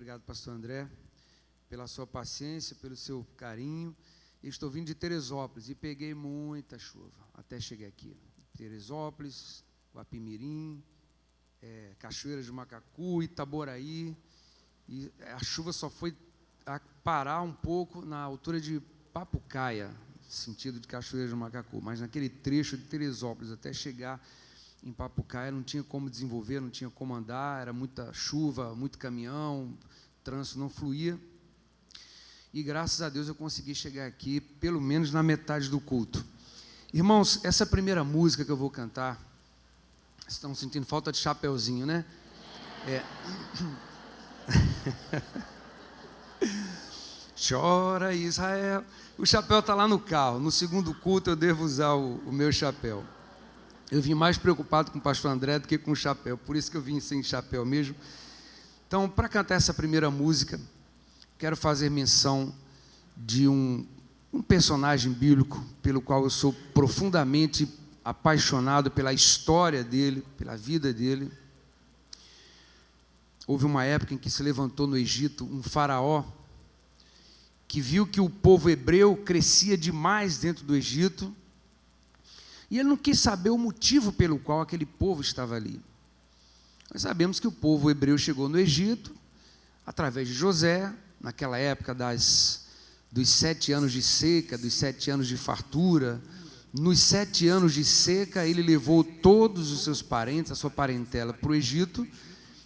Obrigado, pastor André, pela sua paciência, pelo seu carinho. Eu estou vindo de Teresópolis e peguei muita chuva até chegar aqui. Teresópolis, Guapimirim, Cachoeira de Macacu, Itaboraí. E a chuva só foi parar um pouco na altura de Papucaia, sentido de Cachoeira de Macacu. Mas naquele trecho de Teresópolis até chegar em Papucaia não tinha como desenvolver, não tinha como andar, era muita chuva, muito caminhão, o trânsito não fluía. E graças a Deus eu consegui chegar aqui, pelo menos na metade do culto. Irmãos, essa primeira música que eu vou cantar, vocês estão sentindo falta de chapeuzinho, né? Chora Israel. O chapéu está lá no carro. No segundo culto eu devo usar o meu chapéu. Eu vim mais preocupado com o pastor André do que com o chapéu, por isso que eu vim sem chapéu mesmo. Então, para cantar essa primeira música, quero fazer menção de um personagem bíblico pelo qual eu sou profundamente apaixonado pela história dele, pela vida dele. Houve uma época em que se levantou no Egito um faraó que viu que o povo hebreu crescia demais dentro do Egito e ele não quis saber o motivo pelo qual aquele povo estava ali. Nós sabemos que o povo hebreu chegou no Egito através de José, naquela época dos 7 anos de seca, dos 7 anos de fartura. Nos 7 anos de seca, ele levou todos os seus parentes, a sua parentela, para o Egito.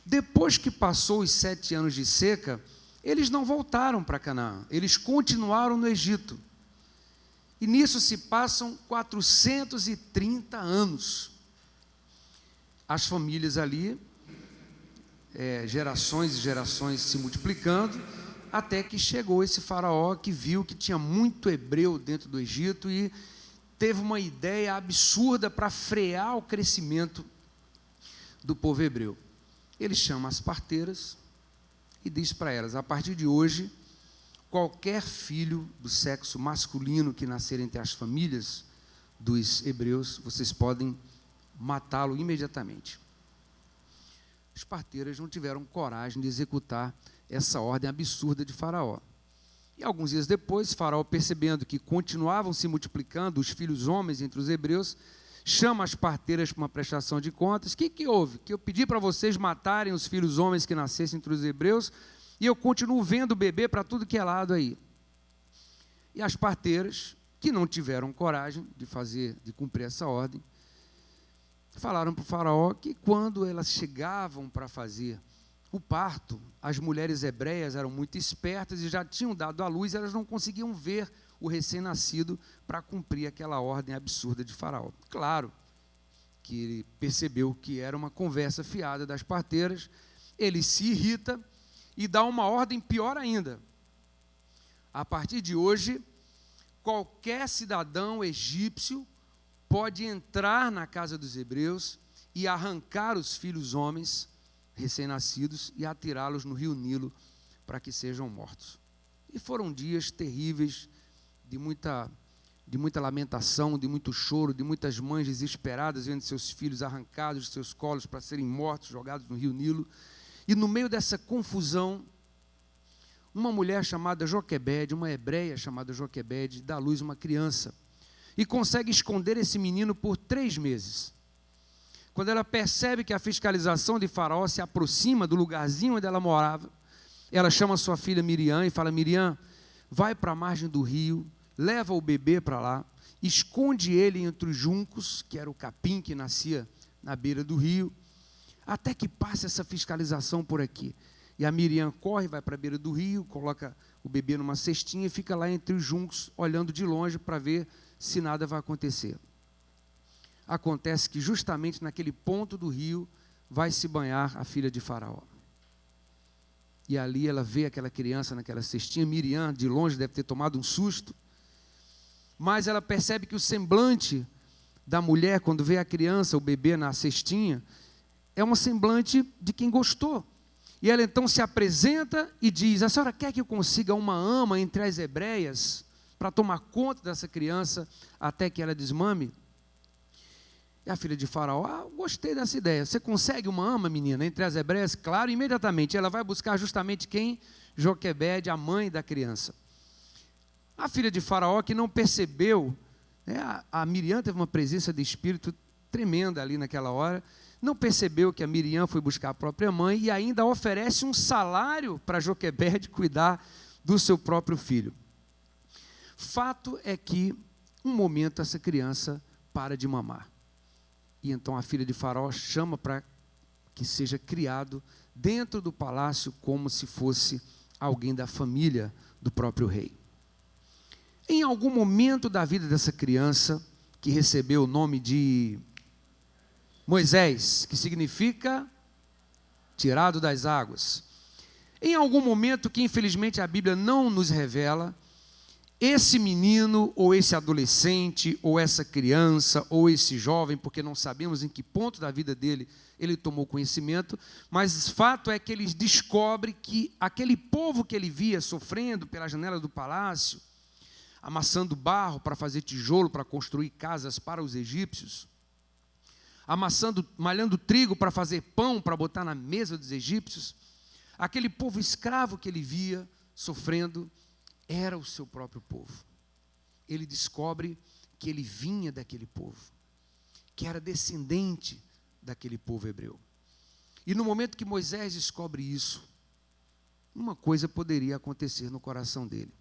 Depois que passou os 7 anos de seca, eles não voltaram para Canaã, eles continuaram no Egito. E nisso se passam 430 anos. As famílias ali, gerações e gerações se multiplicando, até que chegou esse faraó que viu que tinha muito hebreu dentro do Egito e teve uma ideia absurda para frear o crescimento do povo hebreu. Ele chama as parteiras e diz para elas: a partir de hoje, qualquer filho do sexo masculino que nascer entre as famílias dos hebreus, vocês podem matá-lo imediatamente. As parteiras não tiveram coragem de executar essa ordem absurda de Faraó. E alguns dias depois, Faraó, percebendo que continuavam se multiplicando os filhos homens entre os hebreus, chama as parteiras para uma prestação de contas. O que houve? Que eu pedi para vocês matarem os filhos homens que nascessem entre os hebreus, e eu continuo vendo bebê para tudo que é lado aí. E as parteiras, que não tiveram coragem de cumprir essa ordem, falaram para o faraó que quando elas chegavam para fazer o parto, as mulheres hebreias eram muito espertas e já tinham dado à luz, elas não conseguiam ver o recém-nascido para cumprir aquela ordem absurda de faraó. Claro que ele percebeu que era uma conversa fiada das parteiras, ele se irrita e dá uma ordem pior ainda. A partir de hoje, qualquer cidadão egípcio pode entrar na casa dos hebreus e arrancar os filhos homens recém-nascidos e atirá-los no rio Nilo para que sejam mortos. E foram dias terríveis, de muita lamentação, de muito choro, de muitas mães desesperadas vendo seus filhos arrancados de seus colos para serem mortos, jogados no rio Nilo. E no meio dessa confusão, uma mulher chamada Joquebede, uma hebreia chamada Joquebede, dá à luz uma criança e consegue esconder esse menino por 3 meses. Quando ela percebe que a fiscalização de Faraó se aproxima do lugarzinho onde ela morava, ela chama sua filha Miriam e fala: Miriam, vai para a margem do rio, leva o bebê para lá, esconde ele entre os juncos, que era o capim que nascia na beira do rio, até que passe essa fiscalização por aqui. E a Miriam corre, vai para a beira do rio, coloca o bebê numa cestinha e fica lá entre os juncos, olhando de longe para ver se nada vai acontecer. Acontece que justamente naquele ponto do rio vai se banhar a filha de Faraó. E ali ela vê aquela criança naquela cestinha. Miriam, de longe, deve ter tomado um susto, mas ela percebe que o semblante da mulher, quando vê a criança, o bebê na cestinha, é um semblante de quem gostou. E ela então se apresenta e diz: a senhora quer que eu consiga uma ama entre as hebreias para tomar conta dessa criança até que ela desmame? E a filha de Faraó, gostei dessa ideia. Você consegue uma ama, menina, entre as hebreias? Claro, imediatamente. Ela vai buscar justamente quem? Joquebede, a mãe da criança. A filha de Faraó, que não percebeu, né, a Miriam teve uma presença de espírito tremenda ali naquela hora, não percebeu que a Miriam foi buscar a própria mãe e ainda oferece um salário para Joquebede cuidar do seu próprio filho. Fato é que, um momento, essa criança para de mamar. E então a filha de Faraó chama para que seja criado dentro do palácio como se fosse alguém da família do próprio rei. Em algum momento da vida dessa criança, que recebeu o nome de Moisés, que significa tirado das águas, em algum momento que infelizmente a Bíblia não nos revela, esse menino, ou esse adolescente, ou essa criança, ou esse jovem, porque não sabemos em que ponto da vida dele ele tomou conhecimento, mas o fato é que ele descobre que aquele povo que ele via sofrendo pela janela do palácio, amassando barro para fazer tijolo, para construir casas para os egípcios, malhando trigo para fazer pão, para botar na mesa dos egípcios, aquele povo escravo que ele via sofrendo, era o seu próprio povo. Ele descobre que ele vinha daquele povo, que era descendente daquele povo hebreu. E no momento que Moisés descobre isso, uma coisa poderia acontecer no coração dele.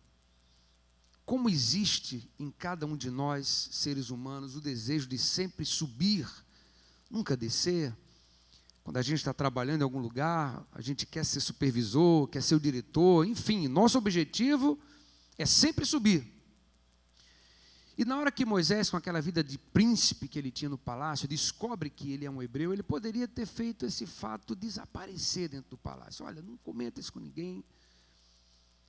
Como existe em cada um de nós, seres humanos, o desejo de sempre subir, nunca descer. Quando a gente está trabalhando em algum lugar, a gente quer ser supervisor, quer ser o diretor, enfim, nosso objetivo é sempre subir. E na hora que Moisés, com aquela vida de príncipe que ele tinha no palácio, descobre que ele é um hebreu, ele poderia ter feito esse fato desaparecer dentro do palácio. Olha, não comenta isso com ninguém.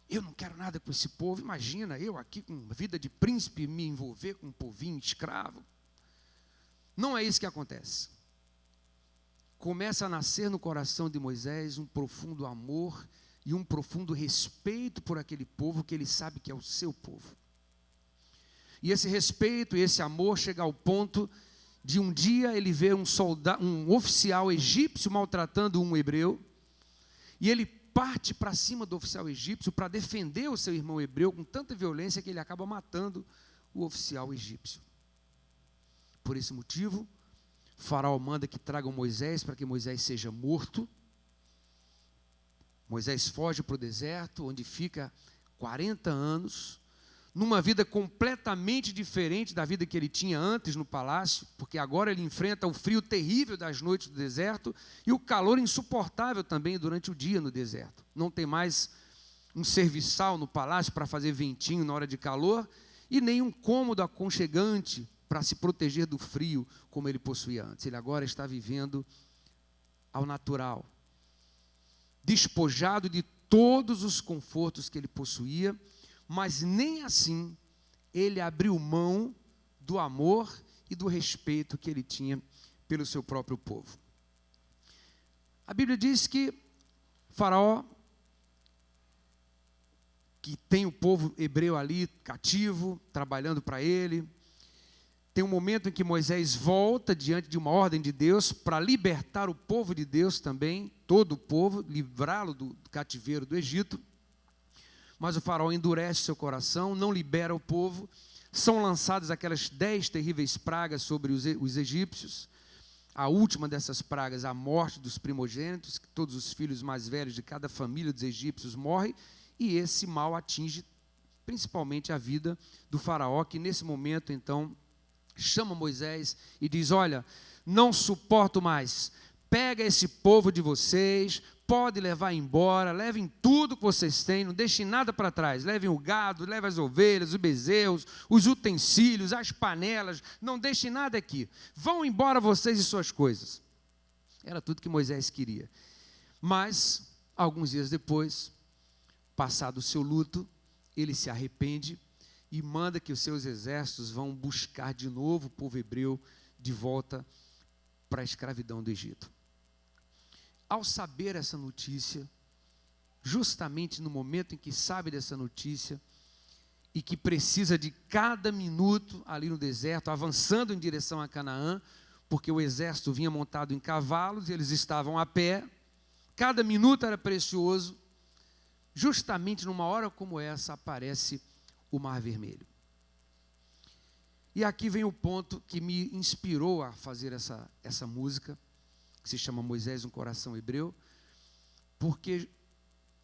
Eu não quero nada com esse povo. Imagina eu aqui com vida de príncipe me envolver com um povinho escravo. Não é isso que acontece. Começa a nascer no coração de Moisés um profundo amor e um profundo respeito por aquele povo que ele sabe que é o seu povo. E esse respeito e esse amor chega ao ponto de um dia ele ver um oficial egípcio maltratando um hebreu, e ele parte para cima do oficial egípcio para defender o seu irmão hebreu com tanta violência que ele acaba matando o oficial egípcio. Por esse motivo, Faraó manda que tragam Moisés para que Moisés seja morto. Moisés foge para o deserto, onde fica 40 anos, numa vida completamente diferente da vida que ele tinha antes no palácio, porque agora ele enfrenta o frio terrível das noites do deserto e o calor insuportável também durante o dia no deserto. Não tem mais um serviçal no palácio para fazer ventinho na hora de calor e nem um cômodo aconchegante para se proteger do frio como ele possuía antes. Ele agora está vivendo ao natural, despojado de todos os confortos que ele possuía, mas nem assim ele abriu mão do amor e do respeito que ele tinha pelo seu próprio povo. A Bíblia diz que Faraó, que tem o povo hebreu ali cativo, trabalhando para ele, tem um momento em que Moisés volta diante de uma ordem de Deus para libertar o povo de Deus também, todo o povo, livrá-lo do cativeiro do Egito. Mas o faraó endurece seu coração, não libera o povo. São lançadas aquelas 10 terríveis pragas sobre os egípcios. A última dessas pragas, a morte dos primogênitos, que todos os filhos mais velhos de cada família dos egípcios morrem, e esse mal atinge principalmente a vida do faraó, que nesse momento, então, chama Moisés e diz: olha, não suporto mais, pega esse povo de vocês, pode levar embora, levem tudo que vocês têm, não deixem nada para trás, levem o gado, levem as ovelhas, os bezerros, os utensílios, as panelas, não deixem nada aqui, vão embora vocês e suas coisas. Era tudo que Moisés queria. Mas, alguns dias depois, passado o seu luto, ele se arrepende e manda que os seus exércitos vão buscar de novo o povo hebreu de volta para a escravidão do Egito. Ao saber essa notícia, justamente no momento em que sabe dessa notícia, e que precisa de cada minuto ali no deserto, avançando em direção a Canaã, porque o exército vinha montado em cavalos e eles estavam a pé. Cada minuto era precioso. Justamente numa hora como essa aparece o Mar Vermelho. E aqui vem o ponto que me inspirou a fazer essa música, que se chama Moisés, um coração hebreu, porque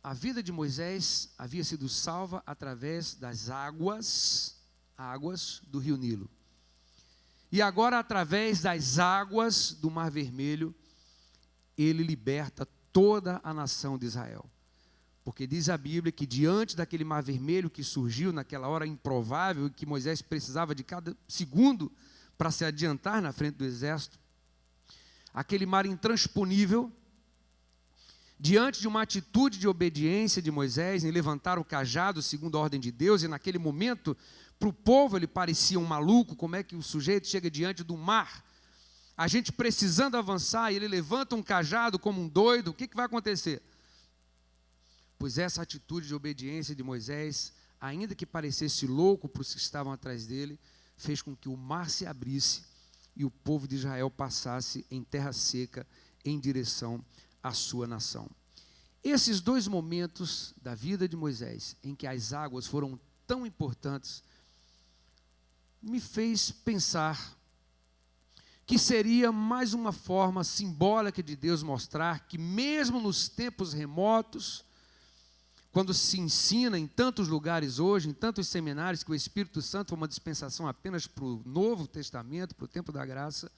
a vida de Moisés havia sido salva através das águas do rio Nilo. E agora, através das águas do Mar Vermelho, ele liberta toda a nação de Israel. Porque diz a Bíblia que diante daquele Mar Vermelho que surgiu naquela hora improvável, que Moisés precisava de cada segundo para se adiantar na frente do exército, aquele mar intransponível, diante de uma atitude de obediência de Moisés em levantar o cajado segundo a ordem de Deus, e naquele momento, para o povo ele parecia um maluco. Como é que o sujeito chega diante do mar, a gente precisando avançar, e ele levanta um cajado como um doido? O que vai acontecer? Pois essa atitude de obediência de Moisés, ainda que parecesse louco para os que estavam atrás dele, fez com que o mar se abrisse e o povo de Israel passasse em terra seca em direção à sua nação. Esses dois momentos da vida de Moisés, em que as águas foram tão importantes, me fez pensar que seria mais uma forma simbólica de Deus mostrar que mesmo nos tempos remotos, quando se ensina em tantos lugares hoje, em tantos seminários, que o Espírito Santo foi uma dispensação apenas para o Novo Testamento, para o tempo da graça,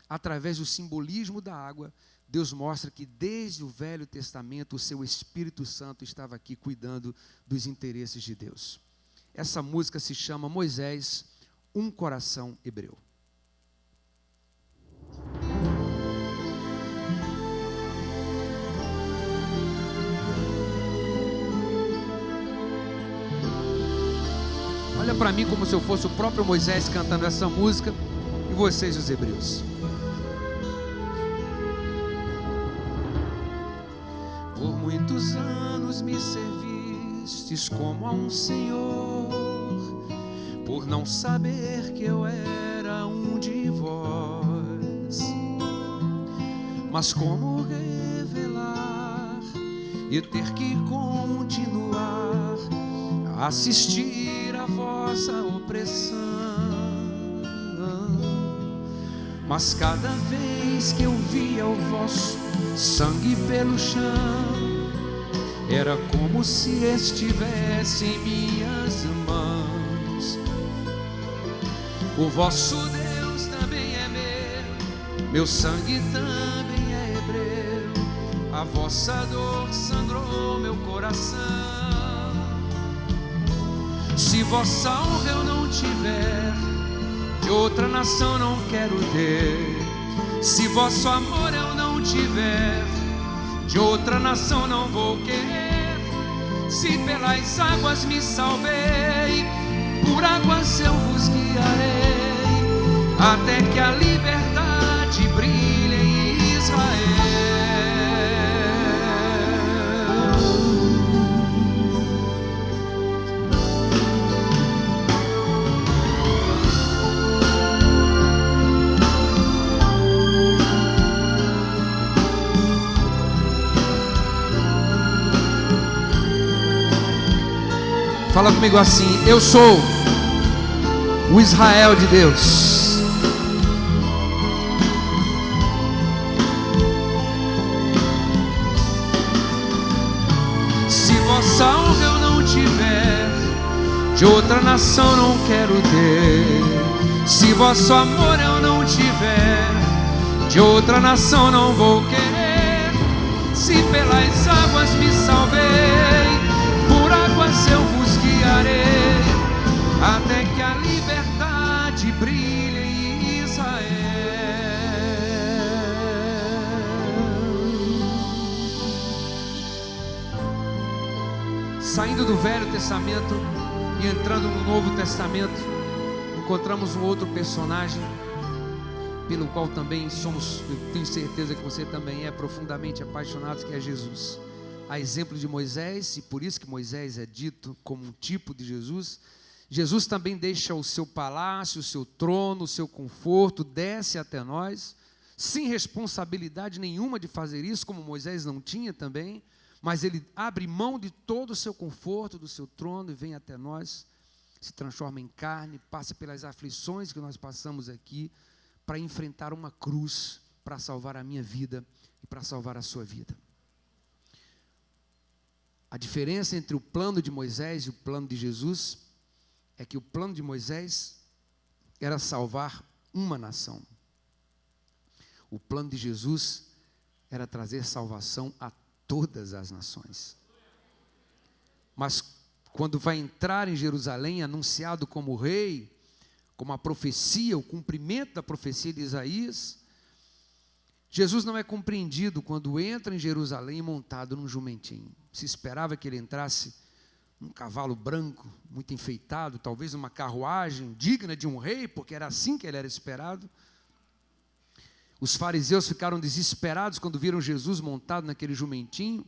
através do simbolismo da água, Deus mostra que desde o Velho Testamento o seu Espírito Santo estava aqui cuidando dos interesses de Deus. Essa música se chama Moisés, um coração hebreu. Olha para mim como se eu fosse o próprio Moisés cantando essa música, e vocês, os hebreus. Por muitos anos me servistes como a um senhor, por não saber que eu era um de vós. Mas como revelar e ter que continuar a assistir a vossa opressão? Mas cada vez que eu via o vosso sangue pelo chão, era como se estivesse em minhas mãos. O vosso Deus também é meu sangue também é hebreu, a vossa dor sangrou meu coração. Se vossa honra eu não tiver, de outra nação não quero ter. Se vosso amor eu não tiver, de outra nação não vou querer. Se pelas águas me salvei, por águas eu vos guiarei, até que a liberdade brilhe em Israel. Fala comigo assim: eu sou o Israel de Deus. Se vossa honra eu não tiver, de outra nação não quero ter. Se vosso amor eu não tiver, de outra nação não vou querer. Se pelas águas me salvei, por águas eu vos guiarei, até que a liberdade brilhe em Israel. Saindo do Velho Testamento e entrando no Novo Testamento, encontramos um outro personagem pelo qual também somos, eu tenho certeza que você também é profundamente apaixonado, que é Jesus. A exemplo de Moisés, e por isso que Moisés é dito como um tipo de Jesus, Jesus também deixa o seu palácio, o seu trono, o seu conforto, desce até nós, sem responsabilidade nenhuma de fazer isso, como Moisés não tinha também, mas ele abre mão de todo o seu conforto, do seu trono, e vem até nós, se transforma em carne, passa pelas aflições que nós passamos aqui, para enfrentar uma cruz, para salvar a minha vida e para salvar a sua vida. A diferença entre o plano de Moisés e o plano de Jesus é que o plano de Moisés era salvar uma nação. O plano de Jesus era trazer salvação a todas as nações. Mas quando vai entrar em Jerusalém, anunciado como rei, como a profecia, o cumprimento da profecia de Isaías, Jesus não é compreendido quando entra em Jerusalém montado num jumentinho. Se esperava que ele entrasse num cavalo branco, muito enfeitado, talvez uma carruagem digna de um rei, porque era assim que ele era esperado. Os fariseus ficaram desesperados quando viram Jesus montado naquele jumentinho.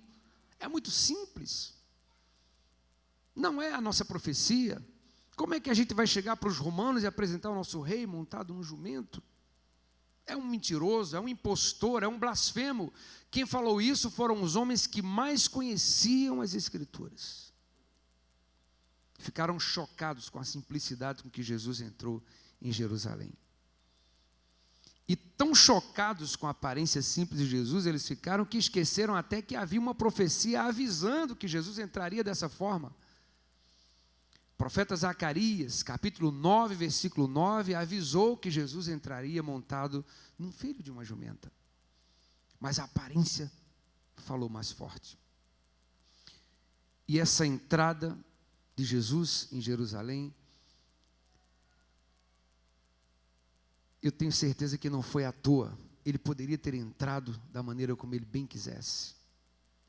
É muito simples. Não é a nossa profecia. Como é que a gente vai chegar para os romanos e apresentar o nosso rei montado num jumento? É um mentiroso, é um impostor, é um blasfemo. Quem falou isso foram os homens que mais conheciam as Escrituras. Ficaram chocados com a simplicidade com que Jesus entrou em Jerusalém. E tão chocados com a aparência simples de Jesus, eles ficaram que esqueceram até que havia uma profecia avisando que Jesus entraria dessa forma. O profeta Zacarias, capítulo 9, versículo 9, avisou que Jesus entraria montado num filho de uma jumenta. Mas a aparência falou mais forte. E essa entrada de Jesus em Jerusalém, eu tenho certeza que não foi à toa. Ele poderia ter entrado da maneira como ele bem quisesse.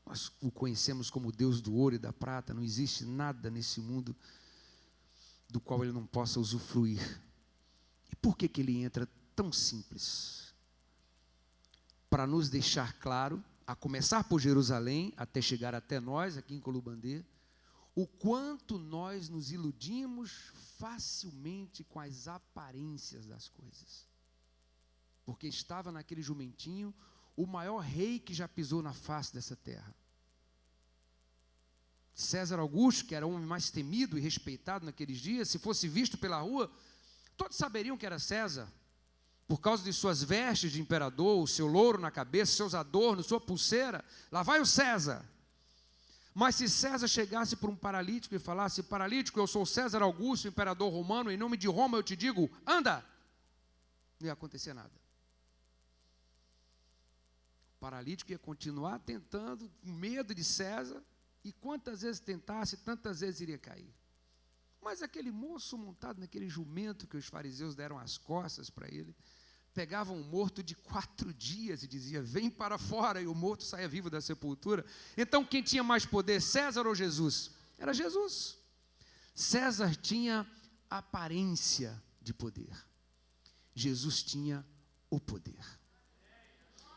Nós o conhecemos como Deus do ouro e da prata. Não existe nada nesse mundo do qual ele não possa usufruir. E por que ele entra tão simples? Para nos deixar claro, a começar por Jerusalém, até chegar até nós, aqui em Colubandê, o quanto nós nos iludimos facilmente com as aparências das coisas. Porque estava naquele jumentinho o maior rei que já pisou na face dessa terra. César Augusto, que era o homem mais temido e respeitado naqueles dias, se fosse visto pela rua, todos saberiam que era César, por causa de suas vestes de imperador, o seu louro na cabeça, seus adornos, sua pulseira. Lá vai o César. Mas se César chegasse para um paralítico e falasse: paralítico, eu sou César Augusto, imperador romano, em nome de Roma eu te digo, anda, não ia acontecer nada. O paralítico ia continuar tentando, com medo de César, e quantas vezes tentasse, tantas vezes iria cair. Mas aquele moço montado naquele jumento que os fariseus deram as costas para ele, pegava um morto de 4 dias e dizia: vem para fora, e o morto saia vivo da sepultura. Então quem tinha mais poder, César ou Jesus? Era Jesus. César tinha aparência de poder, Jesus tinha o poder.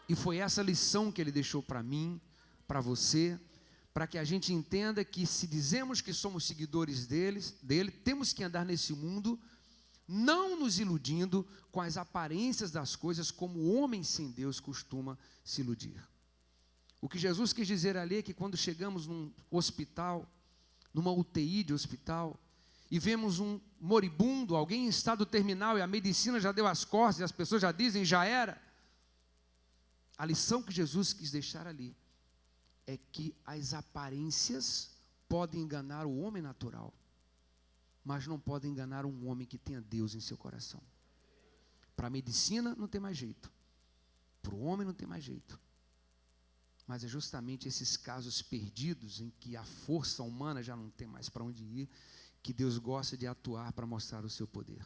E foi essa lição que ele deixou para mim, para você, para que a gente entenda que se dizemos que somos seguidores dele, temos que andar nesse mundo não nos iludindo com as aparências das coisas, como o homem sem Deus costuma se iludir. O que Jesus quis dizer ali é que quando chegamos num hospital, numa UTI de hospital, e vemos um moribundo, alguém em estado terminal, e a medicina já deu as costas, e as pessoas já dizem, já era. A lição que Jesus quis deixar ali é que as aparências podem enganar o homem natural, mas não podem enganar um homem que tenha Deus em seu coração. Para a medicina não tem mais jeito, para o homem não tem mais jeito, mas é justamente esses casos perdidos, em que a força humana já não tem mais para onde ir, que Deus gosta de atuar para mostrar o seu poder.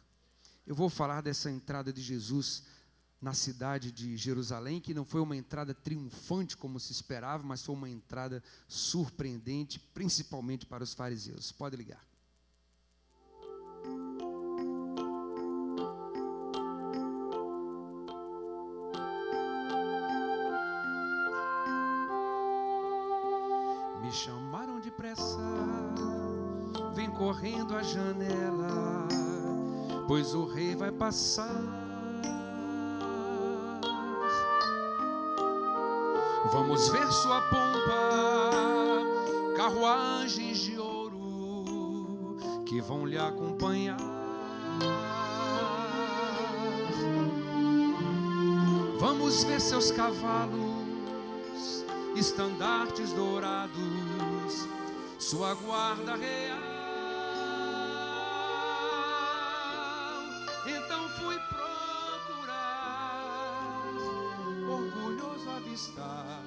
Eu vou falar dessa entrada de Jesus na cidade de Jerusalém, que não foi uma entrada triunfante como se esperava, mas foi uma entrada surpreendente, principalmente para os fariseus. Pode ligar. Me chamaram depressa, vem correndo à janela, pois o rei vai passar. Vamos ver sua pompa, carruagens de ouro que vão lhe acompanhar. Vamos ver seus cavalos, estandartes dourados, sua guarda real. Então fui procurar, orgulhoso avistar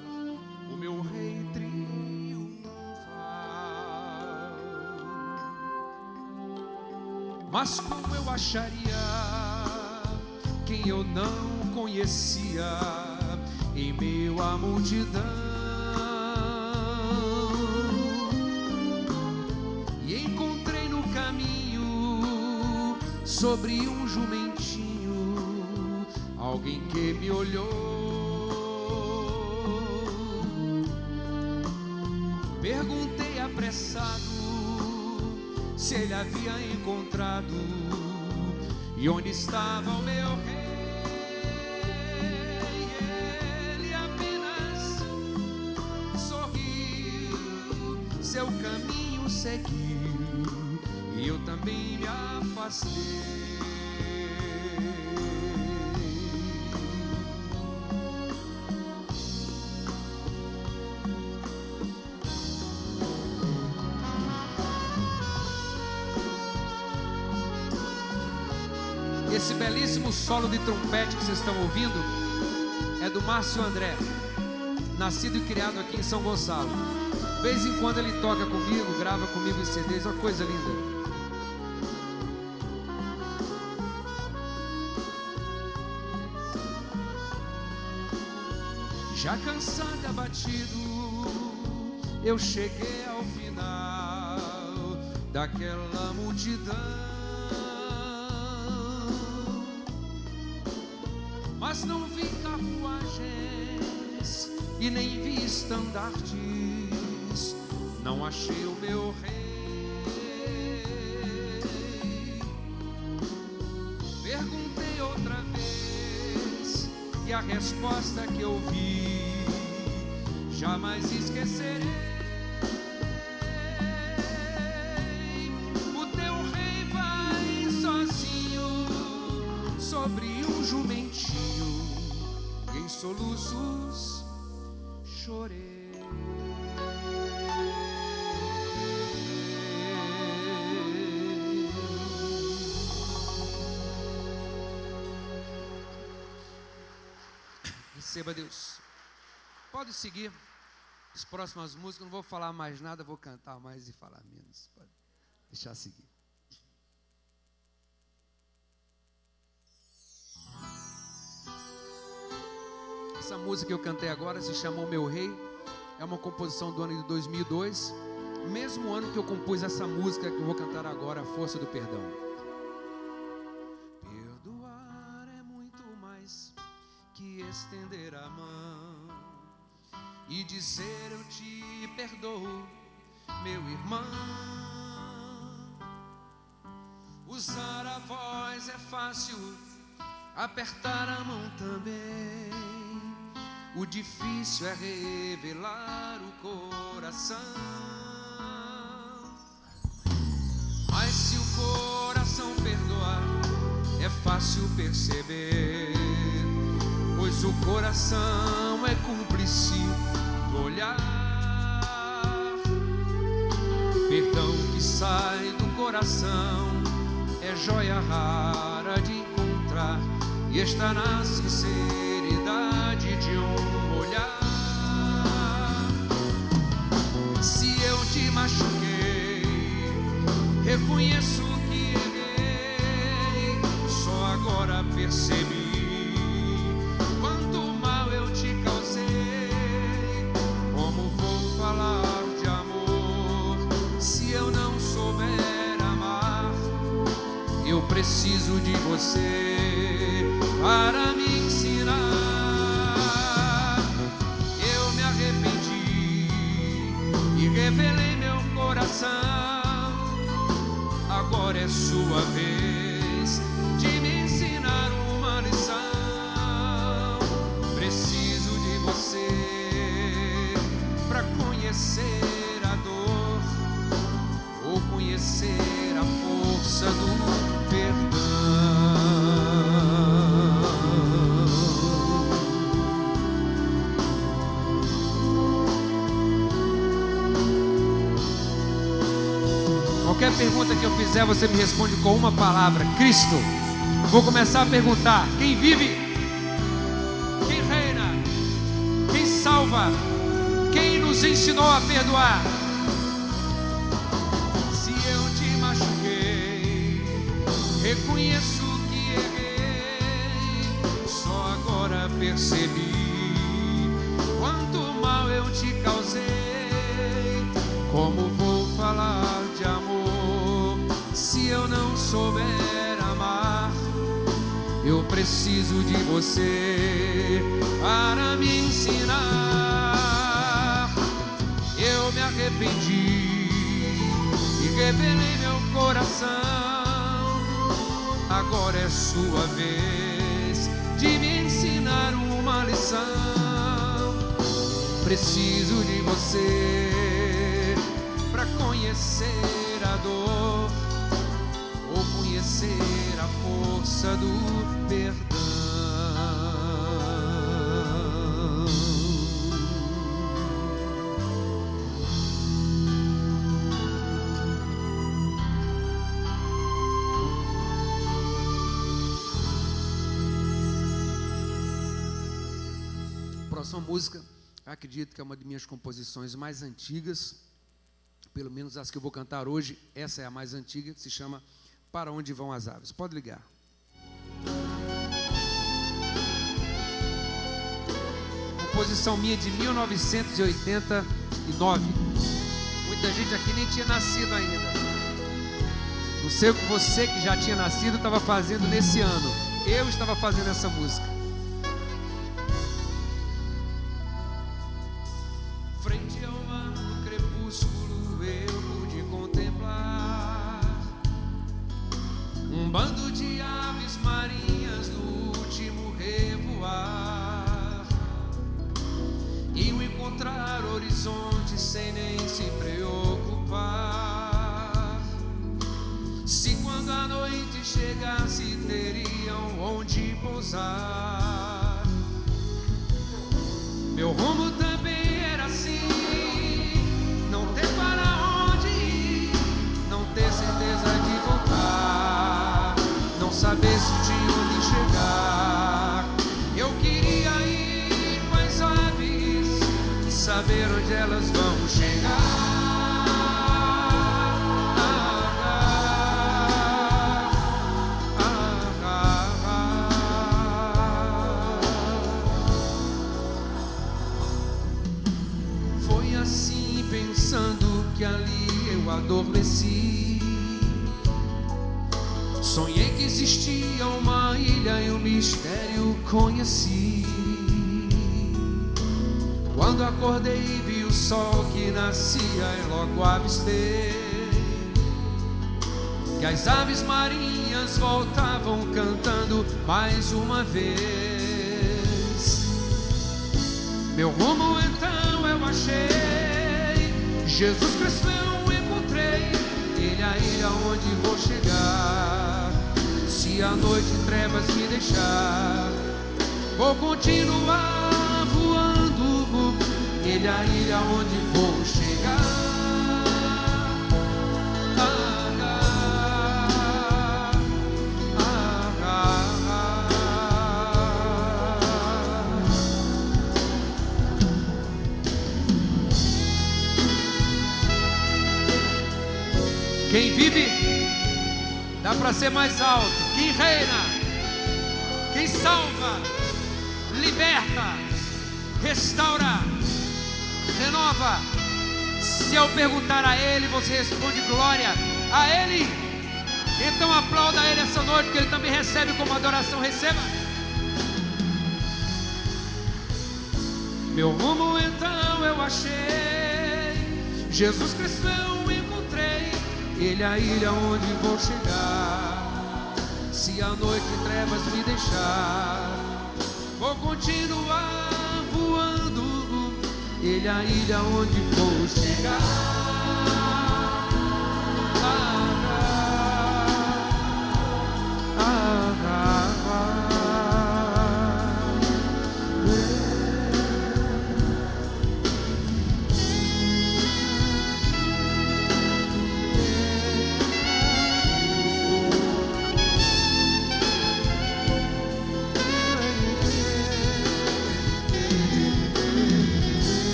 o meu rei triunfal. Mas como eu acharia quem eu não conhecia em meio à multidão? E encontrei no caminho, sobre um jumentinho, alguém que me olhou. Perguntei apressado se ele havia encontrado e onde estava o meu rei. Ele apenas sorriu, seu caminho seguiu e eu também me afastei. Esse belíssimo solo de trompete que vocês estão ouvindo é do Márcio André, nascido e criado aqui em São Gonçalo. De vez em quando ele toca comigo, grava comigo em CDs, uma coisa linda. Já cansado e abatido, eu cheguei ao final daquela multidão. Mas não vi carruagens e nem vi estandartes, não achei o meu rei. Perguntei outra vez e a resposta que eu vi jamais esquecerei. O teu rei vai sozinho sobre um jumentinho, em soluços chorei. Receba, Deus. Pode seguir as próximas músicas. Não vou falar mais nada, vou cantar mais e falar menos. Pode deixar seguir. Essa música que eu cantei agora se chamou Meu Rei. É uma composição do ano de 2002, mesmo ano que eu compus essa música que eu vou cantar agora, A Força do Perdão. Perdoar é muito mais que estender a mão e dizer eu te perdoo, meu irmão. Usar a voz é fácil, apertar a mão também. O difícil é revelar o coração. Mas se o coração perdoar, é fácil perceber, pois o coração é cúmplice do olhar. Perdão que sai do coração é joia rara de encontrar e está na sinceridade de um olhar. Se eu te machuquei, reconheço que errei, só agora percebi quanto mal eu te causei. Como vou falar de amor se eu não souber amar? Eu preciso de você para me ensinar. Eu me arrependi e revelei meu coração. é sua vez de me ensinar uma lição. Preciso de você para conhecer a dor ou conhecer a força do perdão. Qualquer pergunta que eu fizer, você me responde com uma palavra: Cristo. Vou começar a perguntar: quem vive? Quem reina? Quem salva? Quem nos ensinou a perdoar? Se eu te machuquei, reconheço que errei. Só agora percebi quanto mal eu te causei. Como vou falar de amor se eu não souber amar? Eu preciso de você para me ensinar. Eu me arrependi e revelei meu coração. Agora é sua vez de me ensinar uma lição. Preciso de você para conhecer a dor ou conhecer a força do perdão. A próxima música, acredito que é uma de minhas composições mais antigas, pelo menos as que eu vou cantar hoje. Essa é a mais antiga, que se chama Para Onde Vão as Aves. Pode ligar. Composição minha de 1989. Muita gente aqui nem tinha nascido ainda. Não sei o que você que já tinha nascido estava fazendo nesse ano. Eu estava fazendo essa música. Frente ao mar do crepúsculo eu pude contemplar um bando de aves marinhas no último revoar, e o encontrar horizonte sem nem se preocupar se quando a noite chegasse teriam onde pousar. Meu rumo também era assim, não ter para onde ir, não ter certeza de voltar, não saber se tinha onde chegar. Eu queria ir com as aves, saber onde elas vão chegar. Foi assim, pensando que ali eu adormeci. Sonhei que existia uma ilha e o mistério conheci. Quando acordei vi o sol que nascia e logo avistei que as aves marinhas voltavam cantando mais uma vez. Meu rumo então eu achei, Jesus Cristo eu encontrei. Ele a ilha onde vou chegar. Se a noite em trevas me deixar, vou continuar voando. Ele a ilha onde vou chegar. Quem vive, dá para ser mais alto. Quem reina, quem salva, liberta, restaura, renova. Se eu perguntar a Ele, você responde glória a Ele. Então aplauda Ele essa noite, que Ele também recebe como adoração. Receba. Meu rumo então eu achei, Jesus Cristo eu encontrei. Ele é a ilha onde vou chegar. Se a noite em trevas me deixar, vou continuar voando. Ele é a ilha onde vou chegar.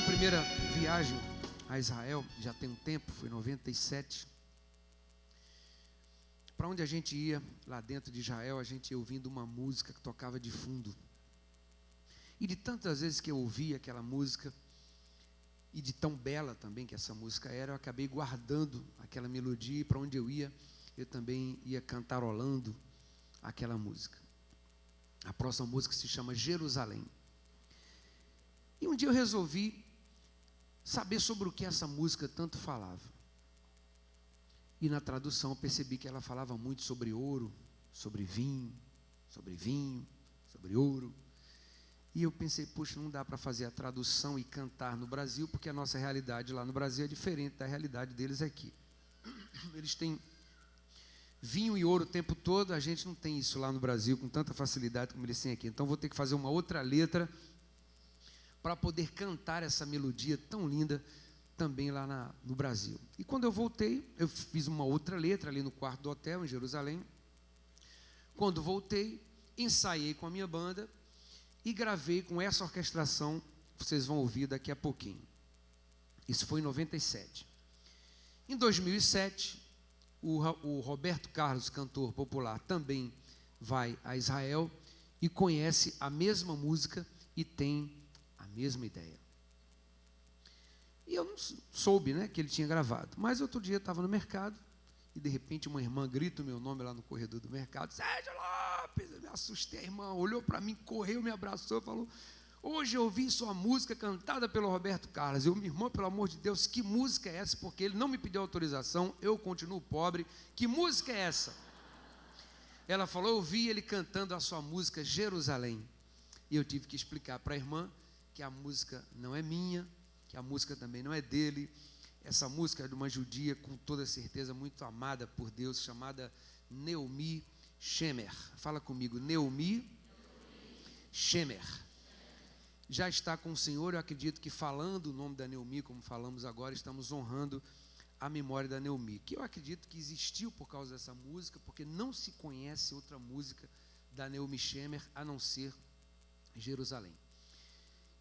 Primeira viagem a Israel, já tem um tempo, foi em 97. Para onde a gente ia, lá dentro de Israel, a gente ia ouvindo uma música que tocava de fundo. E de tantas vezes que eu ouvia aquela música, e de tão bela também que essa música era, eu acabei guardando aquela melodia, e para onde eu ia, eu também ia cantarolando aquela música. A próxima música se chama Jerusalém. E um dia eu resolvi saber sobre o que essa música tanto falava. E na tradução eu percebi que ela falava muito sobre ouro, sobre vinho, sobre ouro. E eu pensei, poxa, não dá para fazer a tradução e cantar no Brasil, porque a nossa realidade lá no Brasil é diferente da realidade deles aqui. Eles têm vinho e ouro o tempo todo, a gente não tem isso lá no Brasil com tanta facilidade como eles têm aqui. Então vou ter que fazer uma outra letra para poder cantar essa melodia tão linda também lá no Brasil. E quando eu voltei, eu fiz uma outra letra ali no quarto do hotel em Jerusalém. Quando voltei, ensaiei com a minha banda e gravei com essa orquestração, vocês vão ouvir daqui a pouquinho. Isso foi em 97. Em 2007, o Roberto Carlos, cantor popular, também vai a Israel e conhece a mesma música e tem a mesma ideia. E eu não soube, que ele tinha gravado. Mas outro dia eu estava no mercado e de repente uma irmã grita o meu nome lá no corredor do mercado. Sérgio Lopes! Eu me assustei, a irmã olhou para mim, correu, me abraçou e falou: hoje eu ouvi sua música cantada pelo Roberto Carlos. Eu, minha irmã, pelo amor de Deus, que música é essa? Porque ele não me pediu autorização, eu continuo pobre. Que música é essa? Ela falou: eu ouvi ele cantando a sua música Jerusalém. E eu tive que explicar para a irmã que a música não é minha, que a música também não é dele. Essa música é de uma judia com toda certeza muito amada por Deus, chamada Naomi Shemer. Fala comigo, Naomi Shemer. Já está com o Senhor. Eu acredito que falando o nome da Naomi, como falamos agora, estamos honrando a memória da Naomi, que eu acredito que existiu por causa dessa música, porque não se conhece outra música da Naomi Shemer a não ser Jerusalém.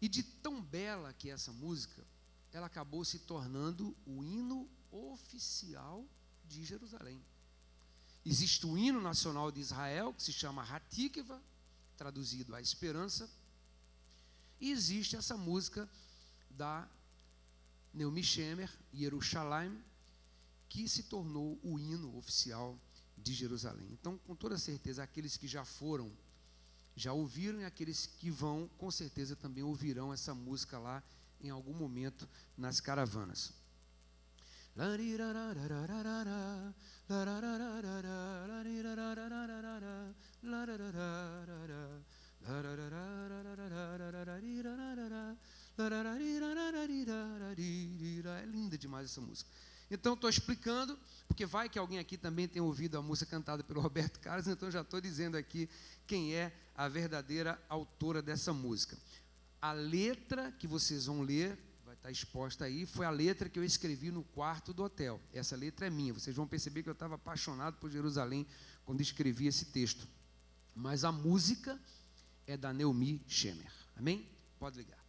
E de tão bela que é essa música, ela acabou se tornando o hino oficial de Jerusalém. Existe o hino nacional de Israel, que se chama Hatikva, traduzido a esperança, e existe essa música da Naomi Shemer, Yerushalayim, que se tornou o hino oficial de Jerusalém. Então, com toda certeza, aqueles que já foram, já ouviram, e aqueles que vão, com certeza também ouvirão essa música lá em algum momento nas caravanas. É linda demais essa música. Então estou explicando, porque vai que alguém aqui também tem ouvido a música cantada pelo Roberto Carlos, então já estou dizendo aqui quem é a verdadeira autora dessa música. A letra que vocês vão ler, vai estar exposta aí, foi a letra que eu escrevi no quarto do hotel. Essa letra é minha. Vocês vão perceber que eu estava apaixonado por Jerusalém quando escrevi esse texto. Mas a música é da Naomi Shemer. Amém? Pode ligar.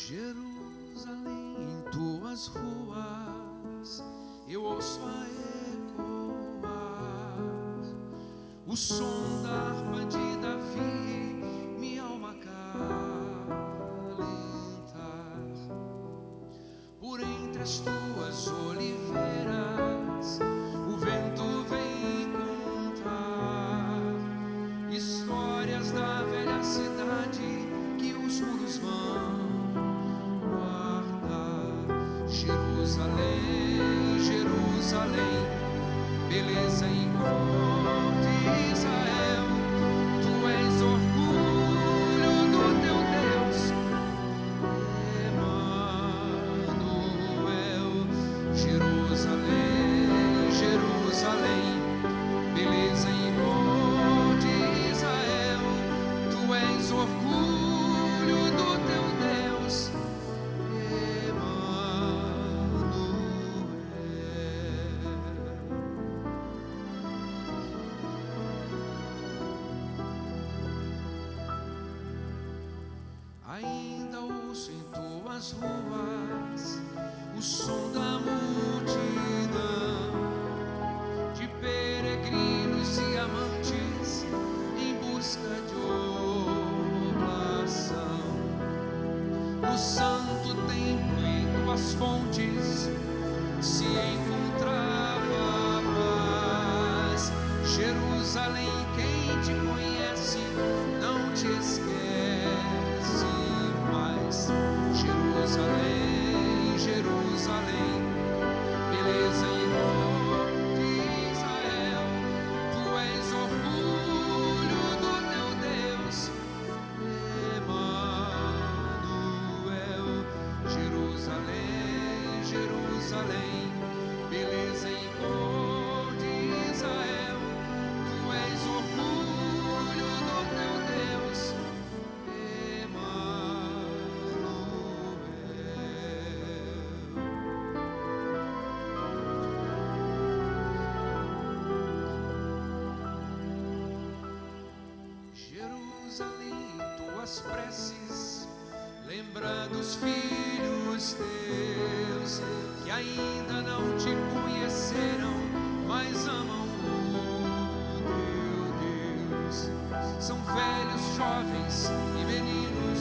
Jerusalém, em tuas ruas eu ouço a ecoar o som da harpa de Davi, minha alma acalentar. Por entre as tuas oliveiras o vento vem contar histórias da velha cidade que os muros vão guardar. Jerusalém, Jerusalém, beleza e cor de Israel, tu és orgulho do teu Deus, Emanuel. Jerusalém, Jerusalém, beleza e cor de Israel, tu és orgulho do teu Deus, ainda ouço em tuas ruas o som da multidão de peregrinos e amantes em busca de oblação. No santo templo e tuas fontes se encontrava paz. Jerusalém, quem te conhece não te esquece. Jerusalém, Jerusalém, beleza e cor de Israel, tu és orgulho do teu Deus, Emanuel. Jerusalém, Jerusalém, beleza e cor de Israel, tu és orgulho do teu Deus, Jerusalém, tuas preces, lembra dos filhos teus que ainda não te conheceram, mas amam o teu Deus. São velhos, jovens e meninos,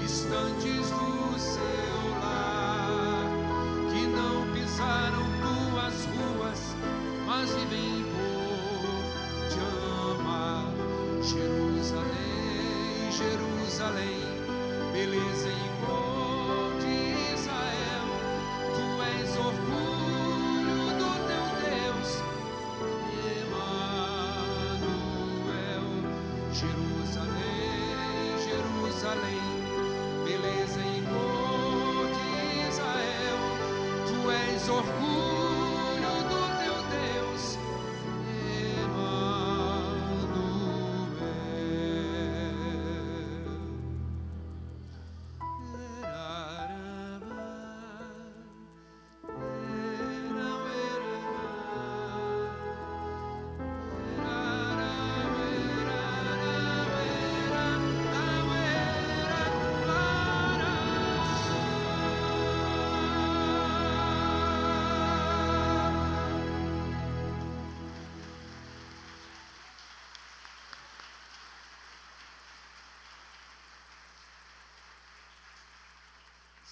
distantes do seu lar, que não pisaram tuas ruas, mas vivem por te amar. Jerusalém, Jerusalém, beleza e cor de Israel, tu és orgulho do teu Deus, Emanuel. Jerusalém, Jerusalém, beleza e cor de Israel, tu és orgulho do teu Deus,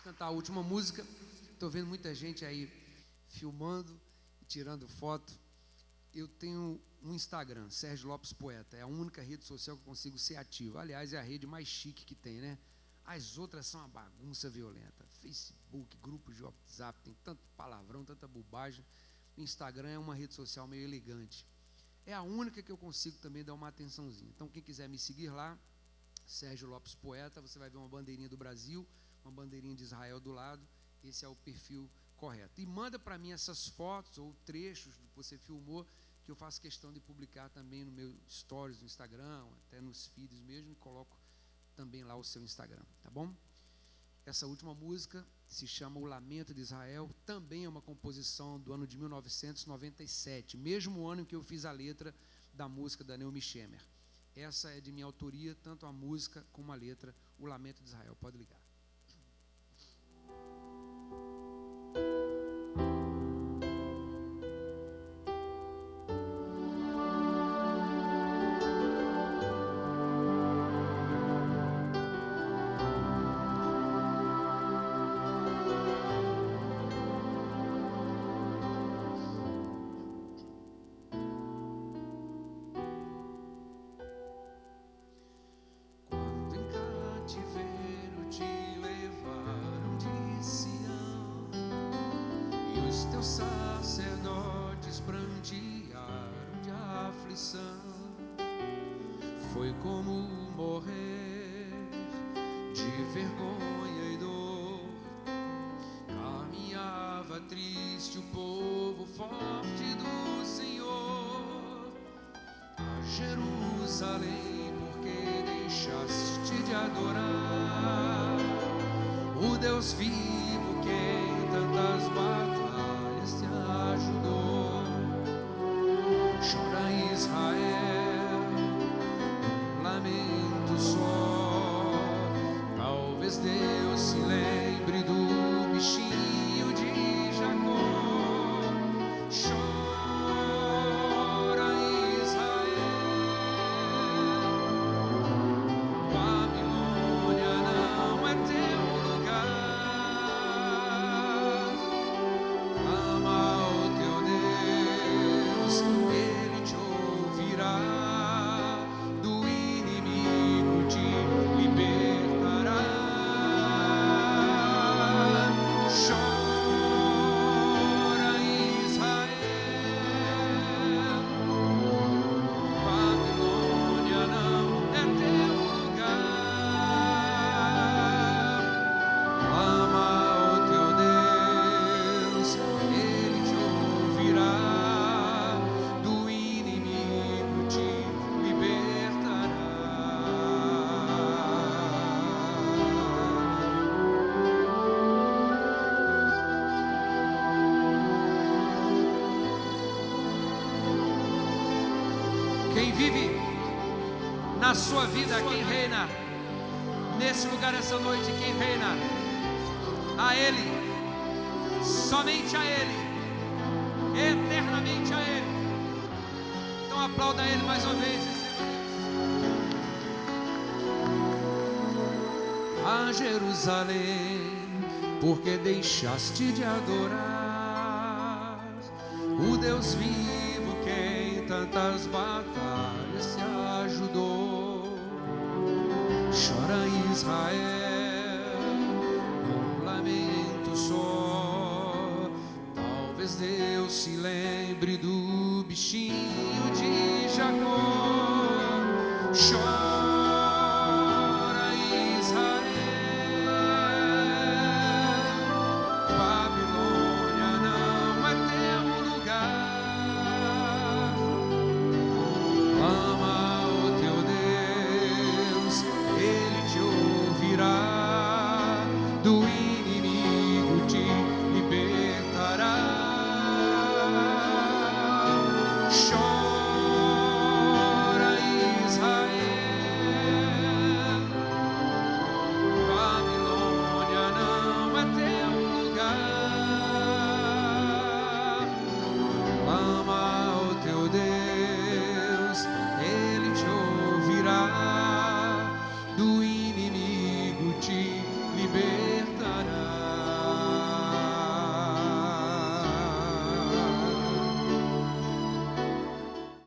cantar a última música. Estou vendo muita gente aí filmando e tirando foto. Eu tenho um Instagram, Sérgio Lopes Poeta. É a única rede social que eu consigo ser ativo. Aliás, é a rede mais chique que tem, né? As outras são uma bagunça violenta. Facebook, grupos de WhatsApp, tem tanto palavrão, tanta bobagem. O Instagram é uma rede social meio elegante. É a única que eu consigo também dar uma atençãozinha. Então, quem quiser me seguir lá, Sérgio Lopes Poeta, você vai ver uma bandeirinha do Brasil, uma bandeirinha de Israel do lado. Esse é o perfil correto. E manda para mim essas fotos ou trechos do que você filmou, que eu faço questão de publicar também no meu stories do Instagram, até nos feeds mesmo, e coloco também lá o seu Instagram, tá bom? Essa última música se chama O Lamento de Israel, também é uma composição do ano de 1997, mesmo ano em que eu fiz a letra da música da Naomi Shemer. Essa é de minha autoria, tanto a música como a letra, O Lamento de Israel. Pode ligar. e os teus sacerdotes prantearam de aflição. Foi como morrer de vergonha e dor. Caminhava triste o povo forte do Senhor a Jerusalém, porque deixaste de adorar o Deus vivo que em tantas batalhas te ajudou. Chora Israel, um lamento só. Talvez Deus se lembre do bichinho de Jacó. Chora Israel, Babilônia não é teu lugar. Ama o teu Deus, Ele te ouvirá. Do inimigo te libertará. Chora Israel, Babilônia não é teu lugar. Ama o teu Deus, Ele te ouvirá. Do inimigo te libertará. Quem vive na sua vida, quem reina nesse lugar essa noite, quem reina, a Ele, somente a Ele, eternamente a Ele. Então aplauda Ele mais uma vez. A Jerusalém, porque deixaste de adorar o Deus vivo que em tantas batalhas te ajudou. Chora Israel, num lamento só. Talvez Deus se lembre do bichinho de Jacó. Chora